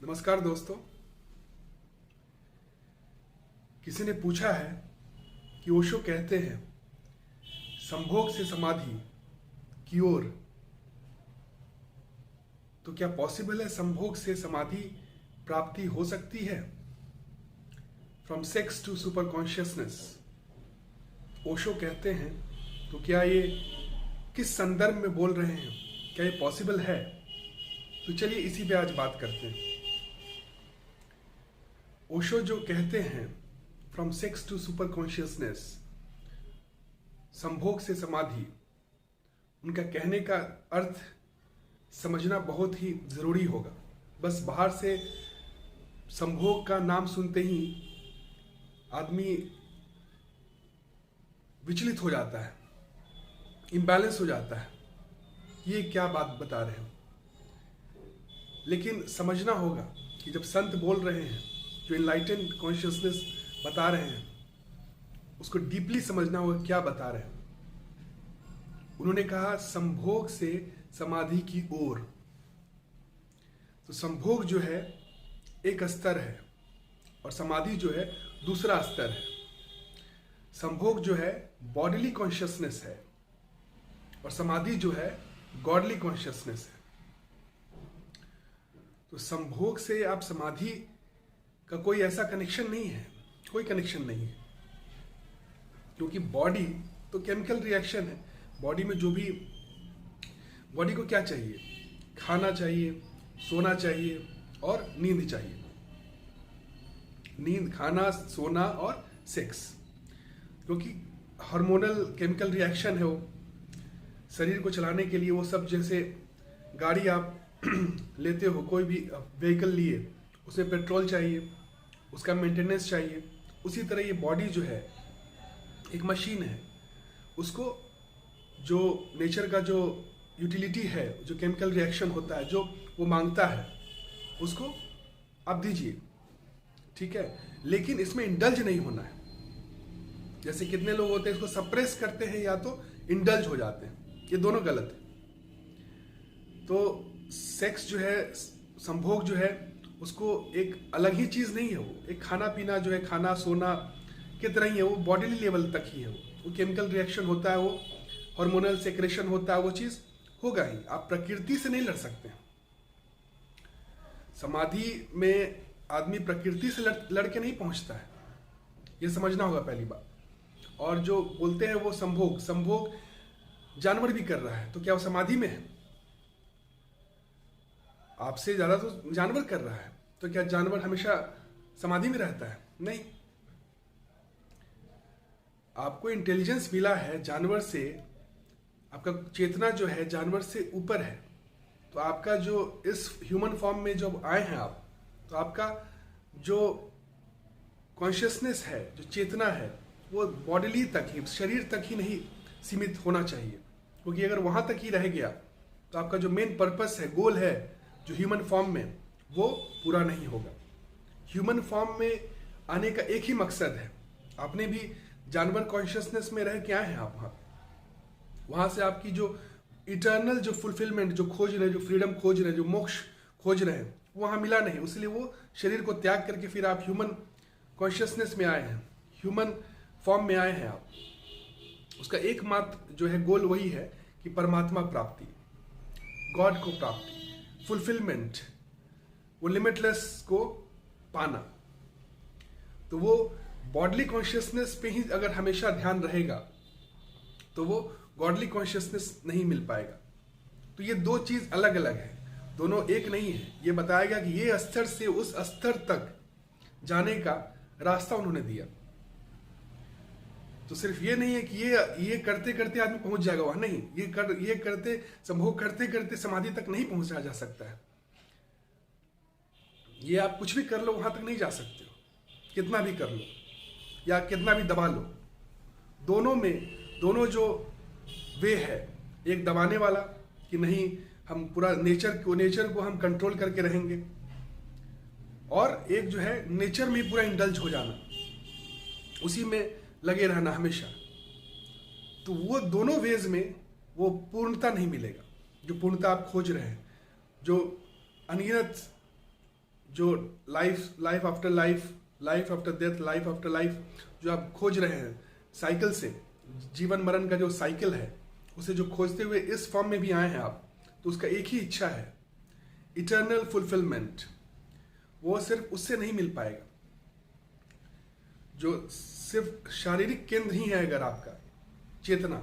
नमस्कार दोस्तों। किसी ने पूछा है कि ओशो कहते हैं संभोग से समाधि की ओर, तो क्या पॉसिबल है संभोग से समाधि प्राप्ति हो सकती है? From sex to super consciousness Osho कहते हैं, तो क्या ये किस संदर्भ में बोल रहे हैं? क्या ये पॉसिबल है? तो चलिए इसी पे आज बात करते हैं। ओशो जो कहते हैं from sex to super consciousness, संभोग से समाधि, उनका कहने का अर्थ समझना बहुत ही जरूरी होगा। बस बाहर से संभोग का नाम सुनते ही आदमी विचलित हो जाता है, इम्बैलेंस हो जाता है, ये क्या बात बता रहे हो। लेकिन समझना होगा कि जब संत बोल रहे हैं, जो इनलाइटेंड कॉन्शियसनेस बता रहे हैं, उसको डीपली समझना होगा क्या बता रहे हैं। उन्होंने कहा संभोग से समाधि की ओर। तो संभोग जो है एक स्तर है और समाधि जो है दूसरा स्तर है। संभोग जो है बॉडीली कॉन्शियसनेस है और समाधि जो है गॉडली कॉन्शियसनेस है। तो संभोग से आप समाधि का कोई ऐसा कनेक्शन नहीं है, कोई कनेक्शन नहीं है, क्योंकि बॉडी तो केमिकल रिएक्शन है। बॉडी में जो भी, बॉडी को क्या चाहिए? खाना चाहिए, सोना चाहिए और नींद चाहिए। नींद, खाना, सोना और सेक्स, क्योंकि हार्मोनल केमिकल रिएक्शन है वो शरीर को चलाने के लिए। वो सब जैसे गाड़ी आप लेते हो, कोई भी व्हीकल लिए, उसमें पेट्रोल चाहिए, उसका मेंटेनेंस चाहिए। उसी तरह ये बॉडी जो है एक मशीन है, उसको जो नेचर का जो यूटिलिटी है, जो केमिकल रिएक्शन होता है, जो वो मांगता है, उसको आप दीजिए, ठीक है। लेकिन इसमें इंडल्ज नहीं होना है। जैसे कितने लोग होते हैं इसको सप्रेस करते हैं या तो इंडल्ज हो जाते हैं, ये दोनों गलत है। तो सेक्स जो है, संभोग जो है, उसको एक अलग ही चीज नहीं है। वो एक खाना पीना जो है, खाना सोना की तरह ही है। वो बॉडीली लेवल तक ही है। वो केमिकल रिएक्शन होता है, वो हार्मोनल सेक्रेशन होता है, वो चीज होगा ही। आप प्रकृति से नहीं लड़ सकते। समाधि में आदमी प्रकृति से लड़ के नहीं पहुंचता है, ये समझना होगा पहली बात। और जो बोलते हैं वो संभोग जानवर भी कर रहा है, तो क्या वो समाधि में है? आपसे ज्यादा तो जानवर कर रहा है, तो क्या जानवर हमेशा समाधि में रहता है? नहीं। आपको इंटेलिजेंस मिला है जानवर से, आपका चेतना जो है जानवर से ऊपर है। तो आपका जो इस ह्यूमन फॉर्म में जब आए हैं आप, तो आपका जो कॉन्शियसनेस है, जो चेतना है, वो बॉडीली तक ही, शरीर तक ही नहीं सीमित होना चाहिए। क्योंकि अगर वहां तक ही रह गया तो आपका जो मेन पर्पस है, गोल है, जो ह्यूमन फॉर्म में, वो पूरा नहीं होगा। ह्यूमन फॉर्म में आने का एक ही मकसद है। आपने भी जानवर कॉन्शियसनेस में रह के आए हैं आप वहां से आपकी जो इटर्नल जो फुलफिलमेंट जो खोज रहे, जो फ्रीडम खोज रहे, जो मोक्ष खोज रहे हैं, वहां मिला नहीं। इसलिए वो शरीर को त्याग करके फिर आप ह्यूमन कॉन्शियसनेस में आए हैं, ह्यूमन फॉर्म में आए हैं आप। उसका एकमात्र जो है गोल वही है कि परमात्मा प्राप्ति, गॉड को प्राप्ति, फुलफिलमेंट, वो लिमिटलेस को पाना। तो वो बॉडली कॉन्शियसनेस पे ही अगर हमेशा ध्यान रहेगा तो वो गॉडली कॉन्शियसनेस नहीं मिल पाएगा। तो ये दो चीज अलग अलग है, दोनों एक नहीं है। ये बताएगा कि ये स्तर से उस स्तर तक जाने का रास्ता उन्होंने दिया। तो सिर्फ ये नहीं है कि ये करते करते आदमी पहुंच जाएगा वहां, नहीं। ये करते, संभोग करते करते समाधि तक नहीं पहुंचा जा सकता है। ये आप कुछ भी कर लो, वहां तक नहीं जा सकते हो, कितना भी कर लो या कितना भी दबा लो। दोनों जो वे है, एक दबाने वाला कि नहीं हम पूरा नेचर को हम कंट्रोल करके रहेंगे, और एक जो है नेचर में पूरा इंडल्ज हो जाना, उसी में लगे रहना हमेशा। तो वो दोनों वेज में वो पूर्णता नहीं मिलेगा, जो पूर्णता आप खोज रहे हैं, जो अनगिनत जो life after life, life after death, life after life जो आप खोज रहे हैं साइकिल से, जीवन मरण का जो साइकिल है उसे जो खोजते हुए इस फॉर्म में भी आए हैं आप, तो उसका एक ही इच्छा है, इटर्नल फुलफिलमेंट। वो सिर्फ उससे नहीं मिल पाएगा। जो सिर्फ शारीरिक केंद्र ही है अगर आपका चेतना,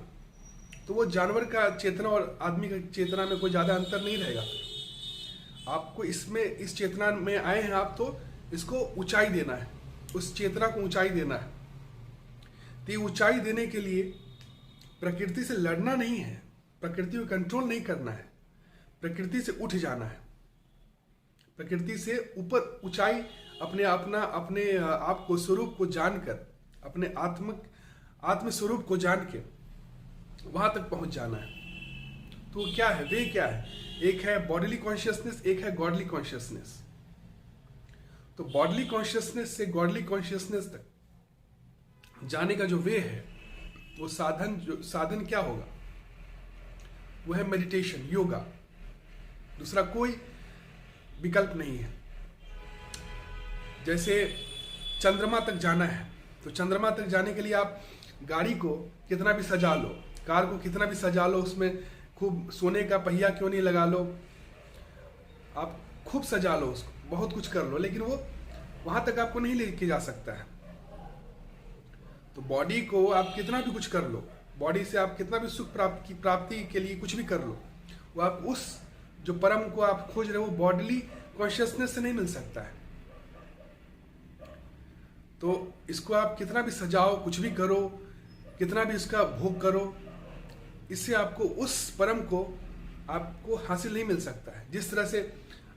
तो वो जानवर का चेतना और आदमी का चेतना में कोई ज्यादा अंतर नहीं रहेगा। आपको इसमें, इस चेतना में आए हैं आप, तो इसको ऊंचाई देना है, उस चेतना को ऊंचाई देना है। तो ये ऊंचाई देने के लिए प्रकृति से लड़ना नहीं है, प्रकृति को कंट्रोल नहीं करना है, प्रकृति से उठ जाना है, प्रकृति से ऊपर ऊंचाई अपने आप को, स्वरूप को जानकर, अपने आत्म स्वरूप को जान के वहां तक पहुंच जाना है। तो क्या है, वे क्या है? एक है बॉडीली कॉन्शियसनेस, एक है गॉडली कॉन्शियसनेस। तो बॉडीली कॉन्शियसनेस से गॉडली कॉन्शियसनेस तक जाने का जो वे है, वो साधन क्या होगा? वो है मेडिटेशन, योगा। दूसरा कोई विकल्प नहीं है। जैसे चंद्रमा तक जाना है, तो चंद्रमा तक जाने के लिए आप गाड़ी को कितना भी सजा लो, कार को कितना भी सजा लो, उसमें खूब सोने का पहिया क्यों नहीं लगा लो, आप खूब सजा लो उसको, बहुत कुछ कर लो, लेकिन वो वहां तक आपको नहीं लेके जा सकता है। तो बॉडी को आप कितना भी कुछ कर लो, बॉडी से आप कितना भी सुख प्राप्ति के लिए कुछ भी कर लो, वो आप उस जो परम को आप खोज रहे हो बॉडीली कॉन्शियसनेस से नहीं मिल सकता है। तो इसको आप कितना भी सजाओ, कुछ भी करो, कितना भी इसका भोग करो, इससे आपको उस परम को आपको हासिल नहीं मिल सकता है। जिस तरह से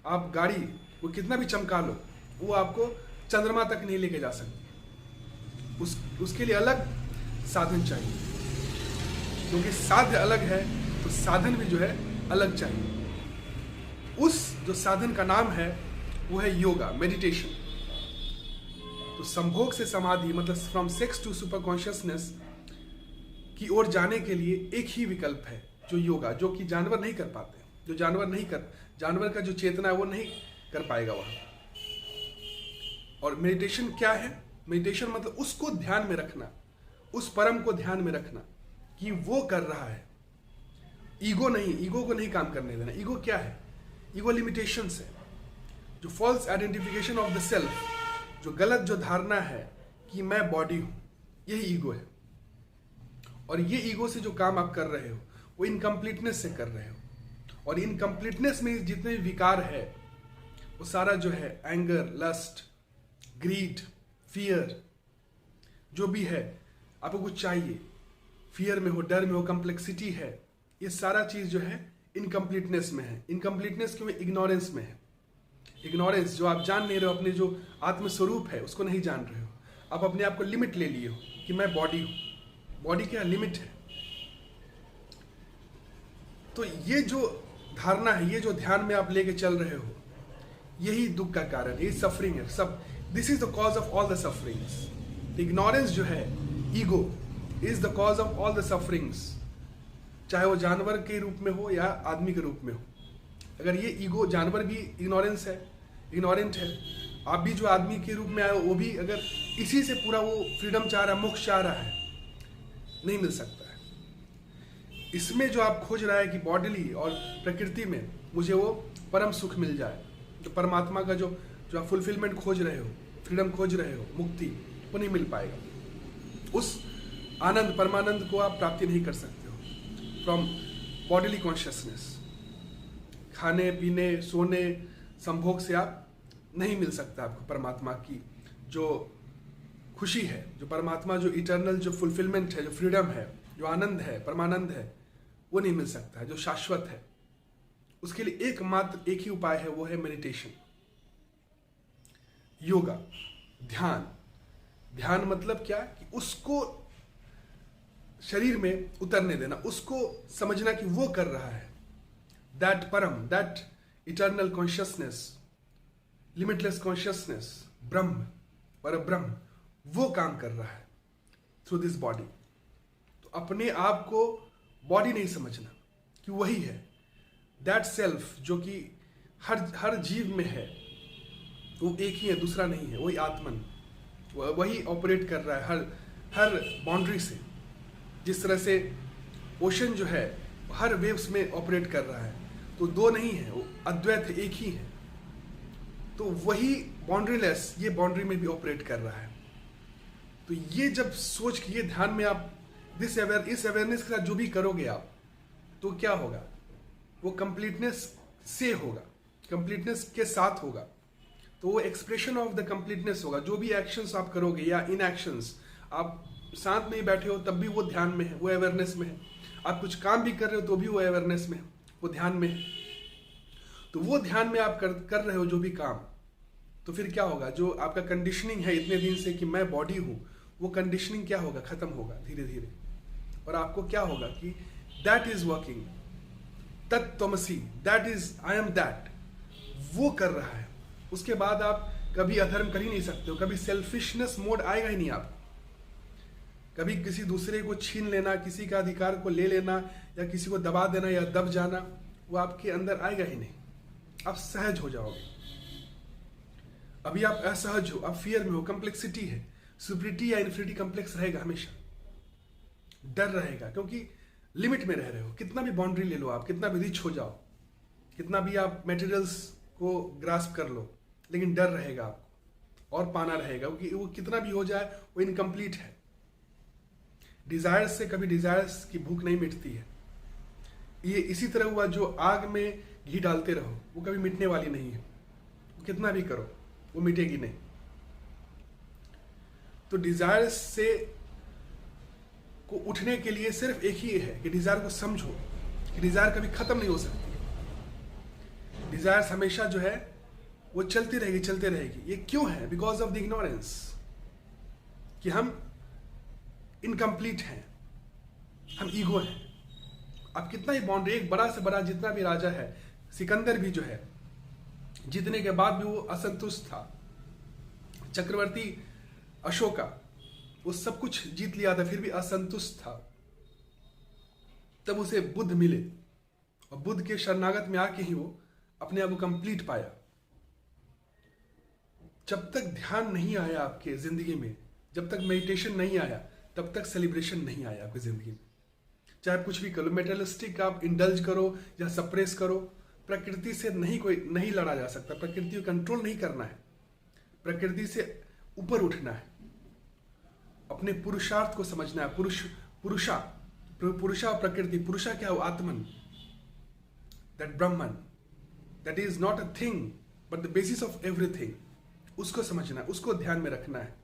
आप गाड़ी को कितना भी चमका लो, वो आपको चंद्रमा तक नहीं लेके जा सकती। उसके लिए अलग साधन चाहिए, क्योंकि साध्य अलग है तो साधन भी जो है अलग चाहिए। उस जो साधन का नाम है वो है योगा, मेडिटेशन। तो संभोग से समाधि, मतलब from sex to super consciousness की ओर जाने के लिए एक ही विकल्प है, जो योगा, जो कि जानवर नहीं कर पाते, जो जानवर का जो चेतना है वो नहीं कर पाएगा वहां। और मेडिटेशन क्या है? मेडिटेशन मतलब उसको ध्यान में रखना, उस परम को ध्यान में रखना कि वो कर रहा है। ईगो नहीं, ईगो को नहीं काम करने देना। ईगो क्या है? ईगो लिमिटेशंस है, जो false identification of the self, जो गलत जो धारणा है कि मैं बॉडी हूं, यही ईगो है। और ये ईगो से जो काम आप कर रहे हो वो इनकम्प्लीटनेस से कर रहे हो। और इनकम्प्लीटनेस में जितने भी विकार है वो सारा जो है एंगर, लस्ट, ग्रीड, फियर, जो भी है आपको कुछ चाहिए, फियर में हो, डर में हो, कम्प्लेक्सिटी है, ये सारा चीज जो है इनकम्प्लीटनेस में है। इनकम्प्लीटनेस क्यों? इग्नोरेंस में है। इग्नोरेंस, जो आप जान नहीं रहे हो, अपने जो आत्मस्वरूप है उसको नहीं जान रहे हो। आप अपने आप को लिमिट ले लिए हो कि मैं बॉडी हूं। बॉडी क्या लिमिट है? तो ये जो धारणा है, ये जो ध्यान में आप लेके चल रहे हो, यही दुख का कारण है, यही सफरिंग है। सब this is the cause of all the sufferings. Ignorance जो है, ego is the cause of all the sufferings, चाहे वो जानवर के रूप में हो या आदमी के रूप में हो। अगर ये ईगो, जानवर भी इग्नोरेंस है, इग्नोरेंट है, आप भी जो आदमी के रूप में आए हो वो भी अगर इसी से पूरा वो फ्रीडम चाह रहा है, मोक्ष चाह रहा है, नहीं मिल सकता है। इसमें जो आप खोज रहा है कि बॉडीली और प्रकृति में मुझे वो परम सुख मिल जाए, तो परमात्मा का जो आप फुलफिलमेंट खोज रहे हो, फ्रीडम खोज रहे हो, मुक्ति, वो नहीं मिल पाएगा। उस आनंद, परमानंद को आप प्राप्ति नहीं कर सकते हो फ्रॉम बॉडीली कॉन्शियसनेस। खाने पीने, सोने, संभोग से आप नहीं मिल सकता आपको परमात्मा की जो खुशी है, जो परमात्मा, जो इटर्नल, जो फुलफिलमेंट है, जो फ्रीडम है, जो आनंद है, परमानंद है, वो नहीं मिल सकता है, जो शाश्वत है। उसके लिए एकमात्र एक ही उपाय है, वो है मेडिटेशन, योगा, ध्यान। ध्यान मतलब क्या? कि उसको शरीर में उतरने देना, उसको समझना कि वो कर रहा है। दैट परम, that eternal consciousness, limitless consciousness, ब्रह्म, पर ब्रह्म, वो काम कर रहा है थ्रू दिस बॉडी। तो अपने आप को बॉडी नहीं समझना कि वही है, दैट सेल्फ जो कि हर जीव में है, वो एक ही है, दूसरा नहीं है, वही आत्मन, वही ऑपरेट कर रहा है हर हर बाउंड्री से। जिस तरह से ओशन जो है हर वेव्स में ऑपरेट कर रहा है, तो दो नहीं है, वो अद्वैत है, एक ही है। तो वही बाउंड्रीलेस ये बाउंड्री में भी ऑपरेट कर रहा है। तो ये जब सोच के ये ध्यान में आप इस अवेयरनेस के साथ जो भी करोगे आप, तो क्या होगा, वो कंप्लीटनेस से होगा, कंप्लीटनेस के साथ होगा। तो वो एक्सप्रेशन ऑफ द कंप्लीटनेस होगा। जो भी एक्शंस आप करोगे या इन एक्शंस, आप साथ में ही बैठे हो तब भी वो ध्यान में है, वो अवेयरनेस में है। आप कुछ काम भी कर रहे हो तो भी वो अवेयरनेस में है, वो ध्यान में है। तो वो ध्यान में आप कर रहे हो जो भी काम, तो फिर क्या होगा, जो आपका कंडीशनिंग है इतने दिन से कि मैं बॉडी हूं, वो कंडीशनिंग क्या होगा, खत्म होगा धीरे धीरे। और आपको क्या होगा कि दैट इज वर्किंग, तत्त्वमसी, that is I am that, वो कर रहा है। उसके बाद आप कभी अधर्म कर ही नहीं सकते हो, कभी सेल्फिशनेस मोड आएगा ही नहीं आपको। कभी किसी दूसरे को छीन लेना, किसी का अधिकार को ले लेना, या किसी को दबा देना या दब जाना, वो आपके अंदर आएगा ही नहीं। आप सहज हो जाओगे। अभी आप असहज हो, आप फियर में हो, कम्प्लेक्सिटी है, सुपरिटी या इन्फिनिटी कम्प्लेक्स रहेगा, हमेशा डर रहेगा, क्योंकि लिमिट में रह रहे हो। कितना भी बाउंड्री ले लो आप, कितना भी रिच हो जाओ, कितना भी आप मटेरियल्स को ग्रास्प कर लो, लेकिन डर रहेगा आपको और पाना रहेगा, क्योंकि वो कितना भी हो जाए वो इनकम्प्लीट है। डिजायर्स से कभी डिजायर्स की भूख नहीं मिटती है। ये इसी तरह हुआ, जो आग में घी डालते रहो वो कभी मिटने वाली नहीं है, कितना भी करो वो मिटेगी नहीं। तो डिजायर्स से को उठने के लिए सिर्फ एक ही है कि डिजायर को समझो कि डिजायर कभी खत्म नहीं हो सकती। डिजायर्स हमेशा जो है वो चलती रहेगी, चलते रहेगी। ये क्यों है? बिकॉज ऑफ द इग्नोरेंस, कि हम इनकम्प्लीट हैं, हम ईगो हैं। अब कितना ही बाउंड्री, एक बड़ा से बड़ा जितना भी राजा है, सिकंदर भी जो है, जीतने के बाद भी वो असंतुष्ट था। चक्रवर्ती अशोका, वो सब कुछ जीत लिया था, फिर भी असंतुष्ट था। तब उसे बुद्ध मिले, और बुद्ध के शरणागत में आके ही वो अपने आप को कंप्लीट पाया। जब तक ध्यान नहीं आया आपके जिंदगी में, जब तक मेडिटेशन नहीं आया, तब तक सेलिब्रेशन नहीं आया आपकी जिंदगी में। चाहे आप कुछ भी करो, मेटेरियलिस्टिक आप इंडल्ज करो या सप्रेस करो, प्रकृति से नहीं लड़ा जा सकता। प्रकृति को कंट्रोल नहीं करना है, प्रकृति से ऊपर उठना है, अपने पुरुषार्थ को समझना है। पुरुषा और प्रकृति, पुरुषा क्या हो? आत्मन, that Brahman, that is not a thing but the basis of everything. उसको समझना है, उसको ध्यान में रखना है।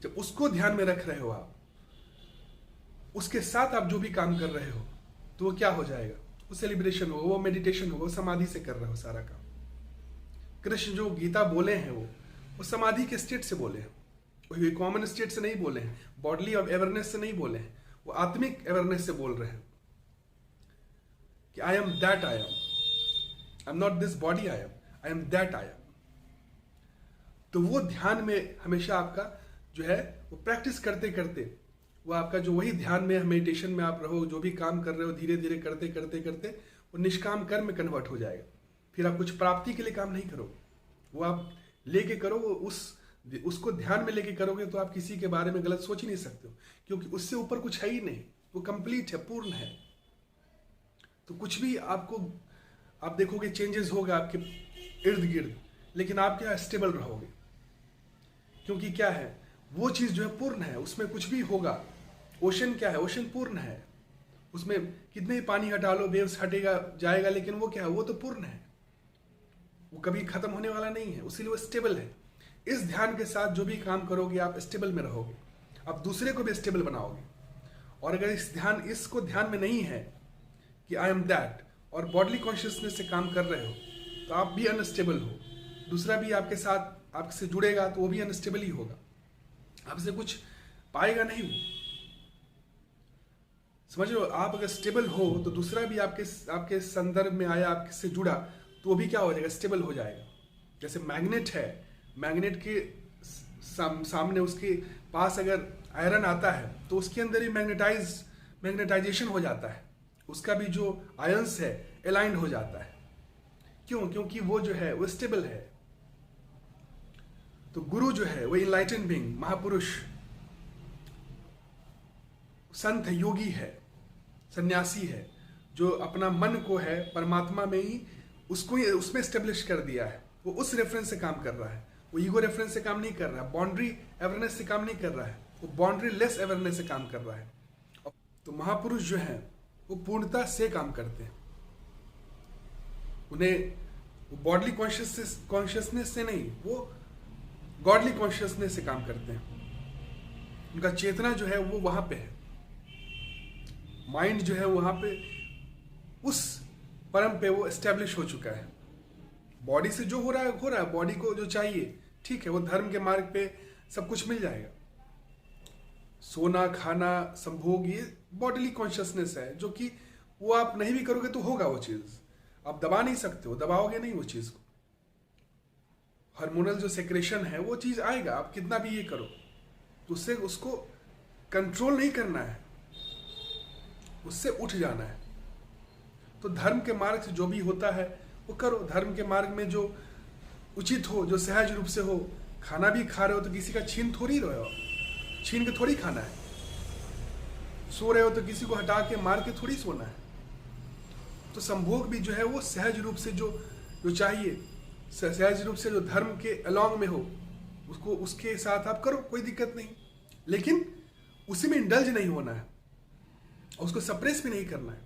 जब उसको ध्यान में रख रहे हो आप, उसके साथ आप जो भी काम कर रहे हो, तो वो क्या हो जाएगा? वो सेलिब्रेशन हो, वो मेडिटेशन हो, वो समाधि से कर रहे हो सारा काम। कृष्ण जो गीता बोले हैं वो समाधि के स्टेट से बोले हैं, वो कॉमन स्टेट से नहीं बोले हैं, बॉडली ऑफ अवेयरनेस से नहीं बोले हैं, वो आत्मिक अवेयरनेस से बोल रहे हैं कि I am that I am not this body, I am that I M. तो वो ध्यान में हमेशा आपका जो है वो प्रैक्टिस करते करते, वो आपका जो वही ध्यान में, मेडिटेशन में आप रहो, जो भी काम कर रहे हो धीरे धीरे करते करते करते वो निष्काम कर्म में कन्वर्ट हो जाएगा। फिर आप कुछ प्राप्ति के लिए काम नहीं करो, वो आप लेके करो, वो उसको ध्यान में लेके करोगे तो आप किसी के बारे में गलत सोच ही नहीं सकते हो, क्योंकि उससे ऊपर कुछ है ही नहीं, वो कंप्लीट है, पूर्ण है। तो कुछ भी आपको आप देखोगे चेंजेस होगा आपके इर्द गिर्द, लेकिन आप क्या स्टेबल रहोगे, क्योंकि क्या है, वो चीज जो है पूर्ण है, उसमें कुछ भी होगा। ओशन क्या है? ओशन पूर्ण है, उसमें कितने ही पानी हटा लो, वेव्स हटेगा जाएगा, लेकिन वो क्या है? वो तो पूर्ण है, वो कभी खत्म होने वाला नहीं है, इसीलिए वो स्टेबल है। इस ध्यान के साथ जो भी काम करोगे आप स्टेबल में रहोगे, आप दूसरे को भी स्टेबल बनाओगे। और अगर इसको ध्यान में नहीं है कि आई एम दैट, और बॉडली कॉन्शियसनेस से काम कर रहे हो, तो आप भी अनस्टेबल हो, दूसरा भी आपके साथ आपसे जुड़ेगा तो वो भी अनस्टेबल ही होगा, आपसे कुछ पाएगा नहीं। समझ लो, आप अगर स्टेबल हो तो दूसरा भी आपके संदर्भ में आया, आपसे जुड़ा, तो वो भी क्या हो जाएगा? स्टेबल हो जाएगा। जैसे मैग्नेट है, मैग्नेट के सामने उसके पास अगर आयरन आता है तो उसके अंदर ही मैग्नेटाइजेशन हो जाता है, उसका भी जो आयंस है अलाइंड हो जाता है। क्यों? क्योंकि वो जो है वो स्टेबल है, तो गुरु जो है वो इनलाइटेंड बीइंग, महापुरुष, संत है, योगी है, सन्यासी है, जो अपना मन को है परमात्मा में ही उसको उसमें स्टेब्लिश कर दिया है। वो उस रेफरेंस से काम कर रहा है, वो ईगो रेफरेंस से काम नहीं कर रहा है, बाउंड्री अवेयरनेस से काम नहीं कर रहा है, वो बाउंड्री लेस अवेयरनेस से काम कर रहा है। तो महापुरुष जो है वो पूर्णता से काम करते हैं। उन्हें बॉडली कॉन्शियसनेस से नहीं, वो गॉडली कॉन्शियसनेस से काम करते हैं। उनका चेतना जो है वो वहां पे है, माइंड जो है वहां पे उस परम पे वो एस्टेब्लिश हो चुका है। बॉडी से जो हो रहा है, बॉडी को जो चाहिए ठीक है, वो धर्म के मार्ग पे सब कुछ मिल जाएगा। सोना, खाना, संभोग, ये बॉडीली कॉन्शियसनेस है, जो कि वो आप नहीं भी करोगे तो होगा वो चीज, आप दबा नहीं सकते हो, दबाओगे नहीं वो चीज को। हार्मोनल जो सेक्रेशन है वो चीज आएगा, आप कितना भी ये करो तो उससे उसको कंट्रोल नहीं करना है, उससे उठ जाना है। तो धर्म के मार्ग से जो भी होता है वो करो, धर्म के मार्ग में जो उचित हो, जो सहज रूप से हो। खाना भी खा रहे हो तो किसी का छीन थोड़ी रहे हो, छीन के थोड़ी खाना है। सो रहे हो तो किसी को हटा के मार के थोड़ी सोना है। तो संभोग भी जो है वो सहज रूप से जो चाहिए, सहज रूप से जो धर्म के अलॉन्ग में हो, उसको उसके साथ आप करो, कोई दिक्कत नहीं। लेकिन उसी में इंडल्ज नहीं होना है, उसको सप्रेस भी नहीं करना है।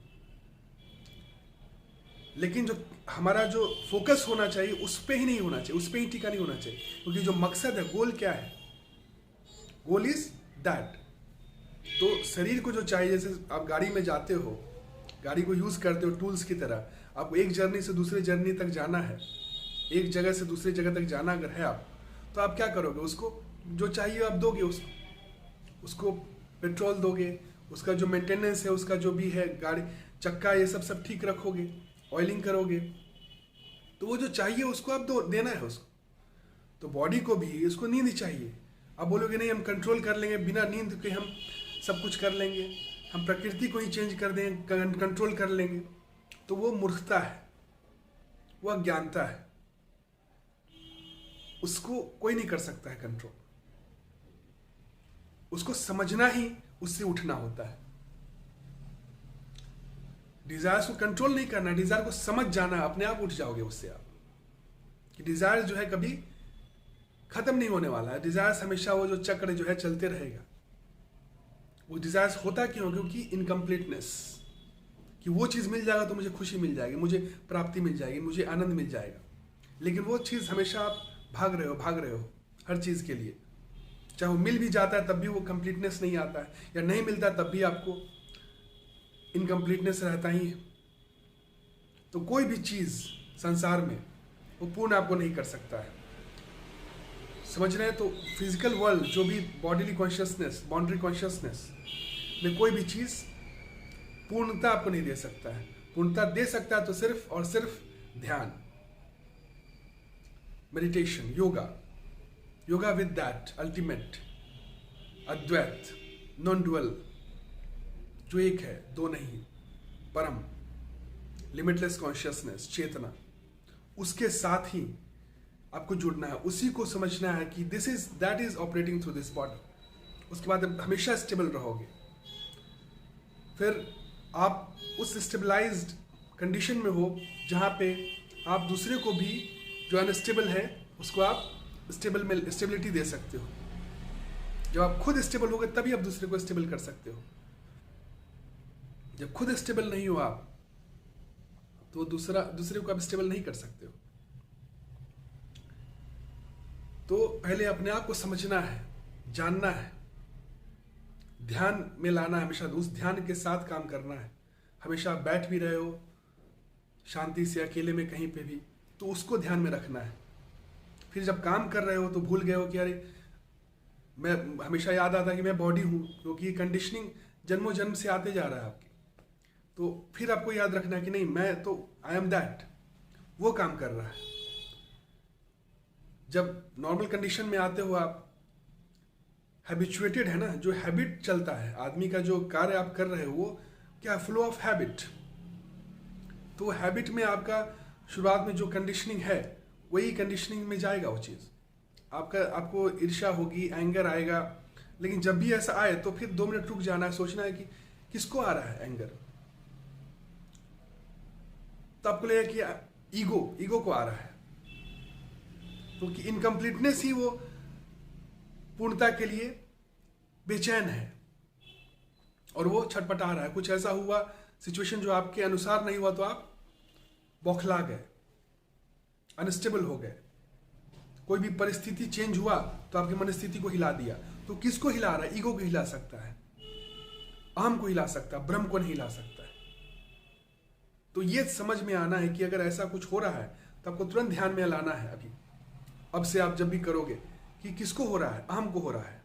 लेकिन जो हमारा जो फोकस होना चाहिए उस पे ही नहीं होना चाहिए, उस पे ही टिका नहीं होना चाहिए। क्योंकि जो मकसद है, गोल क्या है, गोल इज दैट। तो शरीर को जो चाहिए, जैसे आप गाड़ी में जाते हो, गाड़ी को यूज करते हो टूल्स की तरह, आपको एक जर्नी से दूसरी जर्नी तक जाना है, एक जगह से दूसरी जगह तक जाना अगर है आप, तो आप क्या करोगे, उसको जो चाहिए आप दोगे, उसको पेट्रोल दोगे, उसका जो मेंटेनेंस है, उसका जो भी है, गाड़ी चक्का ये सब ठीक रखोगे, ऑयलिंग करोगे, तो वो जो चाहिए उसको आप देना है उसको। तो बॉडी को भी उसको नींद चाहिए। आप बोलोगे नहीं हम कंट्रोल कर लेंगे, बिना नींद के हम सब कुछ कर लेंगे, हम प्रकृति को ही चेंज कर देंगे, कंट्रोल कर लेंगे, तो वो मूर्खता है, वो अज्ञानता है। उसको कोई नहीं कर सकता है कंट्रोल, उसको समझना ही उससे उठना होता है। डिजायर्स को कंट्रोल नहीं करना, डिजायर को समझ जाना, अपने आप उठ जाओगे उससे आप। कि डिजायर जो है कभी खत्म नहीं होने वाला है, डिजायर्स हमेशा वो जो चक्र जो है चलते रहेगा। वो डिजायर्स होता क्यों, क्योंकि इनकम्प्लीटनेस, कि वो चीज मिल जाएगा तो मुझे खुशी मिल जाएगी, मुझे प्राप्ति मिल जाएगी, मुझे आनंद मिल जाएगा। लेकिन वो चीज हमेशा आप भाग रहे हो हर चीज के लिए। चाहे वो मिल भी जाता है तब भी वो कंप्लीटनेस नहीं आता है, या नहीं मिलता तब भी आपको इनकम्प्लीटनेस रहता ही है। तो कोई भी चीज संसार में वो पूर्ण आपको नहीं कर सकता है, समझ रहे हैं। तो फिजिकल वर्ल्ड जो भी बॉडीली कॉन्शियसनेस, बाउंड्री कॉन्शियसनेस में कोई भी चीज पूर्णता आपको नहीं दे सकता है। पूर्णता दे सकता है तो सिर्फ और सिर्फ ध्यान, meditation, yoga with that ultimate अद्वैत, नॉन डुअल, जो एक है, दो नहीं, परम, लिमिटलेस कॉन्शियसनेस, चेतना, उसके साथ ही आपको जुड़ना है, उसी को समझना है कि that is operating through this body. उसके बाद आप हमेशा स्टेबल रहोगे। फिर आप उस स्टेबलाइज्ड कंडीशन में हो जहां पे आप दूसरे को भी जो अनस्टेबल है उसको आप स्टेबिलिटी दे सकते हो। जब आप खुद स्टेबल होगे तभी आप दूसरे को स्टेबल कर सकते हो। जब खुद स्टेबल नहीं हो आप, तो दूसरे को आप स्टेबल नहीं कर सकते हो। तो पहले अपने आप को समझना है, जानना है, ध्यान में लाना है, हमेशा उस ध्यान के साथ काम करना है। हमेशा बैठ भी रहे हो शांति से, अकेले में कहीं पे भी, तो उसको ध्यान में रखना है। फिर जब काम कर रहे हो तो भूल गए हो कि अरे मैं, हमेशा याद आता कि मैं बॉडी हूं, क्योंकि ये कंडीशनिंग जन्मों जन्म से आते जा रहा है आपके। तो फिर आपको याद रखना है कि नहीं, मैं तो आई एम दैट, वो काम कर रहा है। जब नॉर्मल कंडीशन में आते हो आप, हैबिचुएटेड है ना, जो हैबिट चलता है आदमी का, जो कार्य आप कर रहे हो वो क्या, फ्लो ऑफ हैबिट। तो हैबिट में आपका शुरुआत में जो कंडीशनिंग है वही कंडीशनिंग में जाएगा वो चीज। आपको ईर्ष्या होगी, एंगर आएगा। लेकिन जब भी ऐसा आए तो फिर 2 मिनट रुक जाना है, सोचना है कि किसको आ रहा है एंगर। तो आपको लगेगा कि ईगो को आ रहा है, क्योंकि इनकम्प्लीटनेस ही वो पूर्णता के लिए बेचैन है और वो छटपटा रहा है। कुछ ऐसा हुआ सिचुएशन जो आपके अनुसार नहीं हुआ तो आप बौखला गए, अनस्टेबल हो गए। कोई भी परिस्थिति चेंज हुआ तो आपकी मनस्थिति को हिला दिया। तो किसको हिला रहा है? ईगो को हिला सकता है, अहम को हिला सकता है, ब्रह्म को नहीं हिला सकता है। तो ये समझ में आना है कि अगर ऐसा कुछ हो रहा है तो आपको तुरंत ध्यान में लाना है। अभी अब से आप जब भी करोगे कि किसको हो रहा है? अहम को हो रहा है।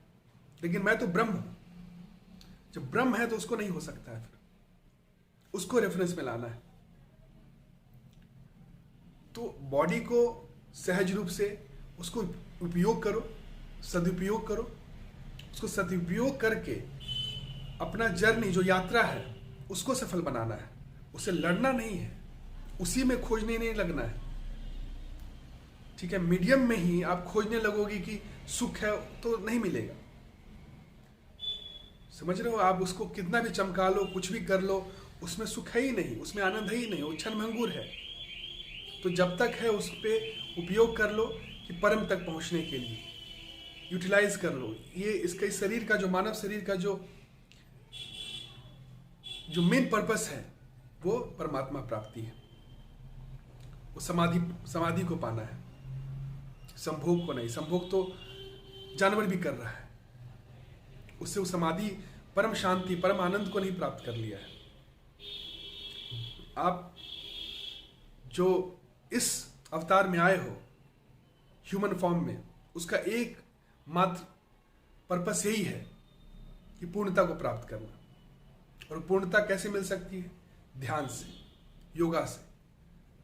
लेकिन मैं तो ब्रह्म हूं। जब ब्रह्म है तो उसको नहीं हो सकता है, फिर उसको रेफरेंस में लाना है। तो बॉडी को सहज रूप से उसको उपयोग करो, सदुपयोग करो। उसको सदुपयोग करके अपना जर्नी जो यात्रा है उसको सफल बनाना है। उसे लड़ना नहीं है, उसी में खोजने नहीं लगना है। ठीक है, मीडियम में ही आप खोजने लगोगे कि सुख है तो नहीं मिलेगा। समझ रहे हो? आप उसको कितना भी चमका लो, कुछ भी कर लो, उसमें सुख है ही नहीं, उसमें आनंद है ही नहीं, वो क्षणभंगुर है। तो जब तक है उस पर उपयोग कर लो कि परम तक पहुंचने के लिए यूटिलाइज कर लो। ये इसका इस शरीर का जो मानव शरीर का जो मेन पर्पस है वो परमात्मा प्राप्ति है। वो समाधि को पाना है, संभोग को नहीं। संभोग तो जानवर भी कर रहा है, उससे वो समाधि, परम शांति, परम आनंद को नहीं प्राप्त कर लिया है। आप जो इस अवतार में आए हो ह्यूमन फॉर्म में, उसका एक मात्र पर्पस यही है कि पूर्णता को प्राप्त करना। और पूर्णता कैसे मिल सकती है? ध्यान से, योगा से,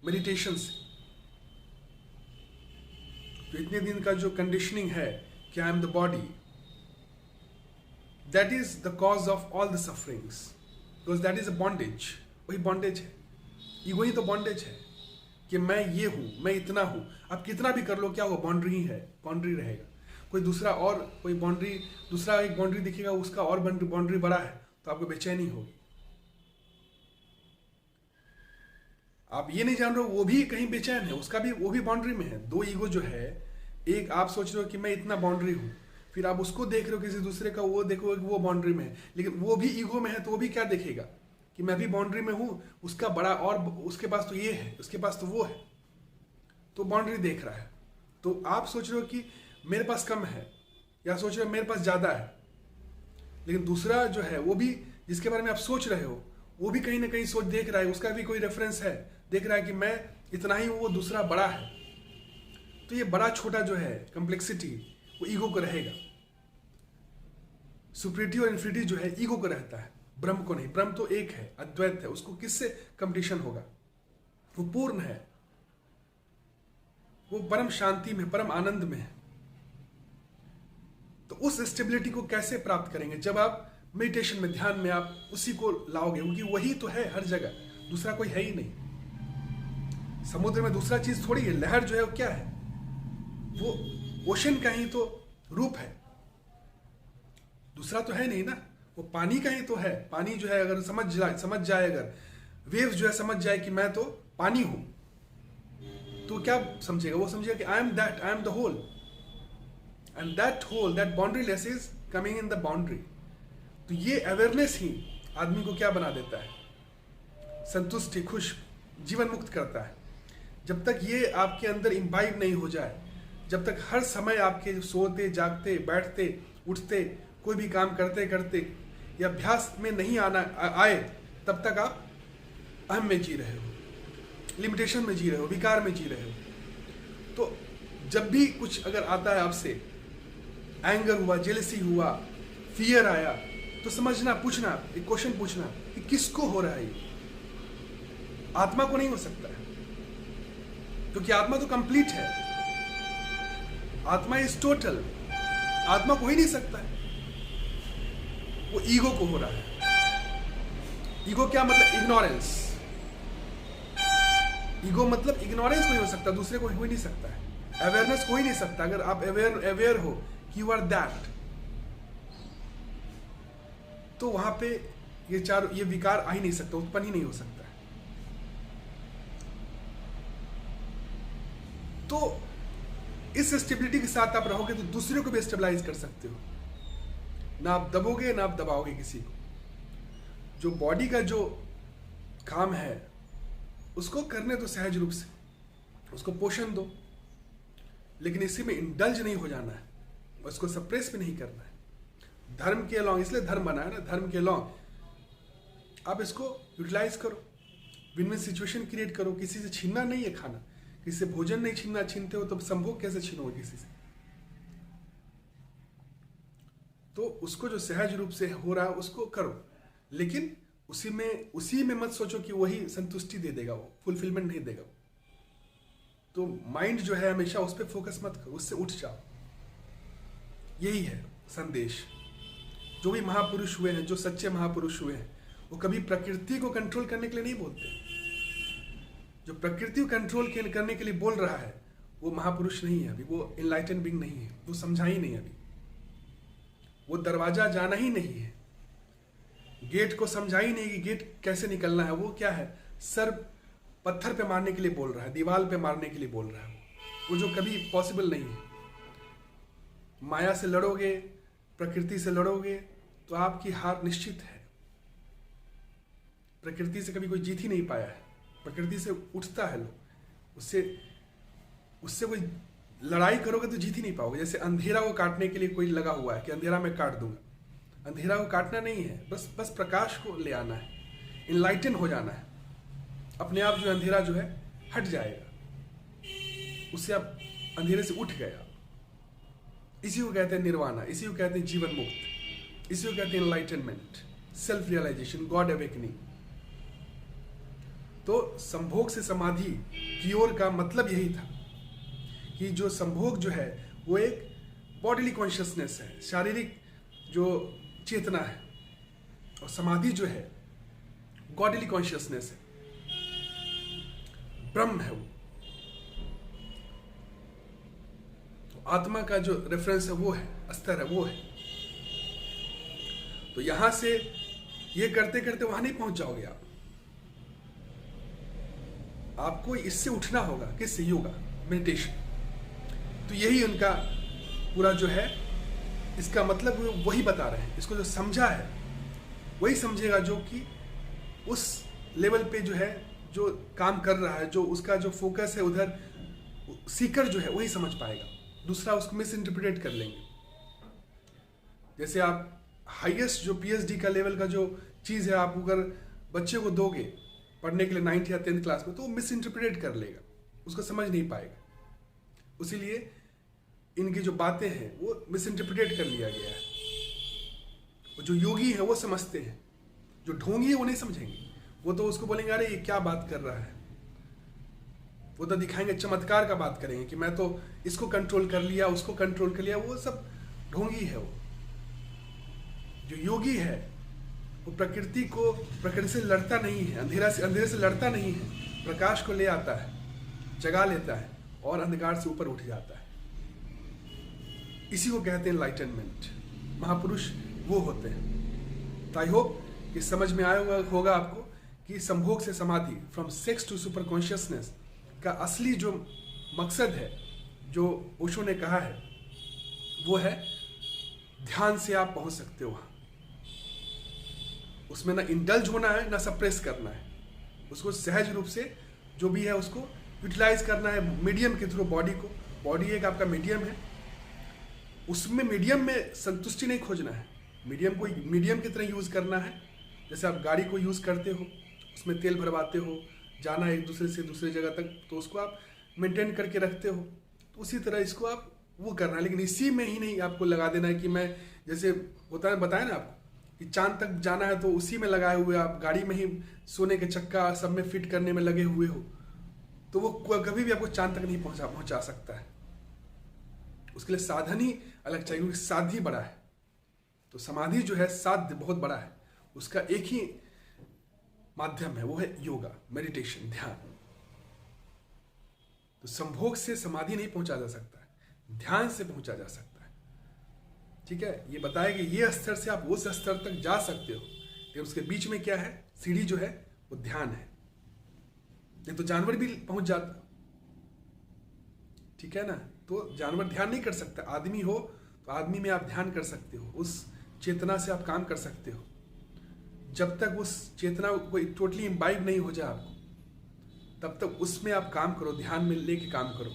मेडिटेशन से। तो इतने दिन का जो कंडीशनिंग है कि I am the body, that is the cause of all the sufferings, because that is a bondage. वही बॉन्डेज है, ईगो ही तो बॉन्डेज है कि मैं ये हूं, मैं इतना हूं। आप कितना भी कर लो, क्या वो बाउंड्री ही है, बाउंड्री रहेगा। कोई दूसरा और कोई बाउंड्री, दूसरा एक बाउंड्री दिखेगा, उसका और बाउंड्री बड़ा है, तो आपको बेचैनी होगी। आप ये नहीं जान रहे हो वो भी कहीं बेचैन है, उसका भी, वो भी बाउंड्री में है। 2 ईगो जो है, एक आप सोच रहे हो कि मैं इतना बाउंड्री हूं, फिर आप उसको देख रहे हो किसी दूसरे का, वो देखो कि वो बाउंड्री में है, लेकिन वो भी ईगो में है। तो वो भी क्या देखेगा कि मैं भी बाउंड्री में हूं, उसका बड़ा, और उसके पास तो ये है, उसके पास तो वो है, तो बाउंड्री देख रहा है। तो आप सोच रहे हो कि मेरे पास कम है, या सोच रहे हो मेरे पास ज्यादा है, लेकिन दूसरा जो है वो भी, जिसके बारे में आप सोच रहे हो, वो भी कहीं ना कहीं सोच देख रहा है, उसका भी कोई रेफरेंस है, देख रहा है कि मैं इतना ही हूं, वो दूसरा बड़ा है। तो ये बड़ा छोटा जो है कॉम्प्लेक्सिटी, वो ईगो को रहेगा। सुपरिटी और इन्फिनिटी जो है ईगो को रहता है, ब्रह्म को नहीं। ब्रह्म तो एक है, अद्वैत है, उसको किससे कंपटीशन होगा? वो पूर्ण है, वो परम शांति में, परम आनंद में है। तो उस स्टेबिलिटी को कैसे प्राप्त करेंगे? जब आप मेडिटेशन में, ध्यान में आप उसी को लाओगे, क्योंकि वही तो है हर जगह, दूसरा कोई है ही नहीं। समुद्र में दूसरा चीज थोड़ी है। लहर जो है वो क्या है? वो ओशन का ही तो रूप है, दूसरा तो है नहीं ना। वो पानी का ही तो है। पानी जो है अगर समझ जाए अगर वेव्स जो है समझ जाए कि मैं तो पानी हूं, तो क्या समझेगा? वो समझेगा कि I am that, I am the whole, and that whole, that boundaryless is coming in the boundary. तो ये अवेयरनेस ही आदमी को क्या बना देता है? संतुष्टि, खुश, जीवन मुक्त करता है। जब तक ये आपके अंदर इम्बाइब नहीं हो जाए, जब तक हर समय आपके सोते, जागते, बैठते, उठते, कोई भी काम करते करते या अभ्यास में नहीं आए, तब तक आप अहम में जी रहे हो, लिमिटेशन में जी रहे हो, विकार में जी रहे हो। तो जब भी कुछ अगर आता है आपसे, एंगर हुआ, जेलसी हुआ, फियर आया, तो समझना, पूछना, एक क्वेश्चन पूछना कि किसको हो रहा है ये? आत्मा को नहीं हो सकता है, क्योंकि आत्मा तो कंप्लीट है, आत्मा इज टोटल, आत्मा को ही नहीं सकता है। वो ईगो को हो रहा है। ईगो क्या मतलब? इग्नोरेंस। ईगो मतलब इग्नोरेंस को नहीं हो सकता, दूसरे को हो ही नहीं सकता है। अवेयरनेस हो ही नहीं सकता। अगर आप अवेयर हो कि यू आर दैट, तो वहां पे ये विकार आ ही नहीं सकता, उत्पन्न ही नहीं हो सकता है। तो इस स्टेबिलिटी के साथ आप रहोगे तो दूसरे को भी स्टेबलाइज कर सकते हो। ना आप दबोगे ना आप दबाओगे किसी को। जो बॉडी का जो काम है उसको करने दो सहज रूप से, उसको पोषण दो, लेकिन इसी में इंडल्ज नहीं हो जाना है, उसको सप्रेस भी नहीं करना है। धर्म के अलॉन्ग, इसलिए धर्म बना है ना, धर्म के अलॉन्ग आप इसको यूटिलाइज करो, विन विन सिचुएशन क्रिएट करो। किसी से छीनना नहीं है खाना, किसी से भोजन नहीं छीनना, छीनते हो तो संभोग कैसे छीनोगे किसी से? तो उसको जो सहज रूप से हो रहा है उसको करो, लेकिन उसी में मत सोचो कि वही संतुष्टि दे देगा, वो फुलफिलमेंट नहीं देगा। तो माइंड जो है हमेशा उस पर फोकस मत करो, उससे उठ जाओ। यही है संदेश। जो भी महापुरुष हुए हैं, जो सच्चे महापुरुष हुए हैं, वो कभी प्रकृति को कंट्रोल करने के लिए नहीं बोलते। जो प्रकृति को कंट्रोल करने के लिए बोल रहा है वो महापुरुष नहीं है अभी, वो इनलाइटन बीइंग नहीं है, वो समझा ही नहीं अभी, वो दरवाजा जाना ही नहीं है, गेट को समझा ही नहीं कि गेट कैसे निकलना है। वो क्या है, सर पत्थर पे मारने के लिए बोल रहा है, दीवार पे मारने के लिए बोल रहा है, वो जो कभी पॉसिबल नहीं है। माया से लड़ोगे, प्रकृति से लड़ोगे तो आपकी हार निश्चित है। प्रकृति से कभी कोई जीत ही नहीं पाया है, प्रकृति से उठता है लोग, उससे कोई लड़ाई करोगे तो जीत ही नहीं पाओगे। जैसे अंधेरा को काटने के लिए कोई लगा हुआ है कि अंधेरा मैं काट दूंगा, अंधेरा को काटना नहीं है, बस प्रकाश को ले आना है, इनलाइटन हो जाना है। अपने आप जो अंधेरा जो है हट जाएगा, उससे आप अंधेरे से उठ गए। इसी को कहते हैं निर्वाणा, इसी को कहते हैं जीवन मुक्त, इसी को कहते हैं enlightenment, self realisation, God awakening. तो संभोग से समाधि की ओर का मतलब यही था कि जो संभोग जो है वो एक बॉडीली कॉन्शियसनेस है, शारीरिक जो चेतना है, और समाधि जो है गॉडली कॉन्शियसनेस है, ब्रह्म है वो। तो आत्मा का जो रेफरेंस है वो है, स्तर है वो है। तो यहां से ये करते करते वहां नहीं पहुंच जाओगे आप। आपको इससे उठना होगा, किससे? योगा, मेडिटेशन। तो यही उनका पूरा जो है, इसका मतलब वही बता रहे हैं। इसको जो समझा है वही समझेगा, जो कि उस लेवल पे जो है, जो काम कर रहा है, जो उसका जो फोकस है उधर, सीकर जो है वही समझ पाएगा। दूसरा उसको मिस इंटरप्रिटेट कर लेंगे। जैसे आप हाईएस्ट जो पीएचडी का लेवल का जो चीज़ है, आप अगर बच्चे को दोगे पढ़ने के लिए 9th या 10th क्लास में, तो वो मिस इंटरप्रिटेट कर लेगा, उसको समझ नहीं पाएगा। इसीलिए इनकी जो बातें हैं वो मिस इंटरप्रिटेट कर लिया गया है। और जो योगी है वो समझते हैं, जो ढोंगी है वो नहीं समझेंगे। वो तो उसको बोलेंगे अरे ये क्या बात कर रहा है, वो तो दिखाएंगे, चमत्कार का बात करेंगे कि मैं तो इसको कंट्रोल कर लिया, उसको कंट्रोल कर लिया। वो सब ढोंगी है। वो जो योगी है वो प्रकृति से लड़ता नहीं है, अंधेरे से लड़ता नहीं है, प्रकाश को ले आता है, जगा लेता है और अंधकार से ऊपर उठ जाता है। इसी को कहते हैं एनलाइटनमेंट। महापुरुष वो होते हैं। तो आई होप कि समझ में आया होगा आपको कि संभोग से समाधि, from sex to super consciousness का असली जो मकसद है, जो ओशो ने कहा है, वो है ध्यान से आप पहुंच सकते हो वहां। उसमें ना इंडल्ज होना है ना सप्रेस करना है, उसको सहज रूप से जो भी है उसको यूटिलाइज करना है मीडियम के थ्रू। बॉडी एक आपका मीडियम है, उसमें मीडियम में संतुष्टि नहीं खोजना है, मीडियम को मीडियम की तरह यूज करना है। जैसे आप गाड़ी को यूज करते हो, उसमें तेल भरवाते हो, जाना है एक दूसरे से दूसरी जगह तक, तो उसको आप मेंटेन करके रखते हो। तो उसी तरह इसको आप वो करना है, लेकिन इसी में ही नहीं आपको लगा देना है कि मैं, जैसे होता है, बताया ना आपको कि चांद तक जाना है तो उसी में लगाए हुए आप गाड़ी में ही सोने के चक्का सब में फिट करने में लगे हुए हो, तो वो कभी भी आपको चांद तक नहीं पहुंचा सकता है। उसके लिए साधन ही अलग चाहिए, क्योंकि साध्य बड़ा है। तो समाधि जो है साध्य बहुत बड़ा है, उसका एक ही माध्यम है, वो है योगा, मेडिटेशन, ध्यान। तो संभोग से समाधि नहीं पहुंचा जा सकता है, ध्यान से पहुंचा जा सकता है। ठीक है, ये बताया कि ये स्तर से आप उस स्तर तक जा सकते हो, लेकिन उसके बीच में क्या है, सीढ़ी जो है वो ध्यान है। नहीं तो जानवर भी पहुंच जाता। ठीक है ना, तो जानवर ध्यान नहीं कर सकता। आदमी हो तो आदमी में आप ध्यान कर सकते हो, उस चेतना से आप काम कर सकते हो। जब तक उस चेतना कोई टोटली इम्बाइब नहीं हो जाए आपको, तब तक उसमें आप काम करो, ध्यान में लेके काम करो।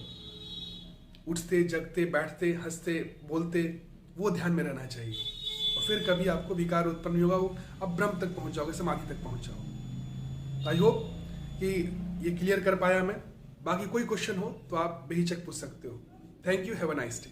उठते जगते बैठते हंसते बोलते वो ध्यान में रहना चाहिए, और फिर कभी आपको विकार उत्पन्न होगा, वो अब ब्रह्म तक पहुंच जाओगे, समाधि तक पहुंच जाओ। आई होप कि ये क्लियर कर पाया मैं। बाकी कोई क्वेश्चन हो तो आप बेहिचक पूछ सकते हो। Thank you, have a nice day.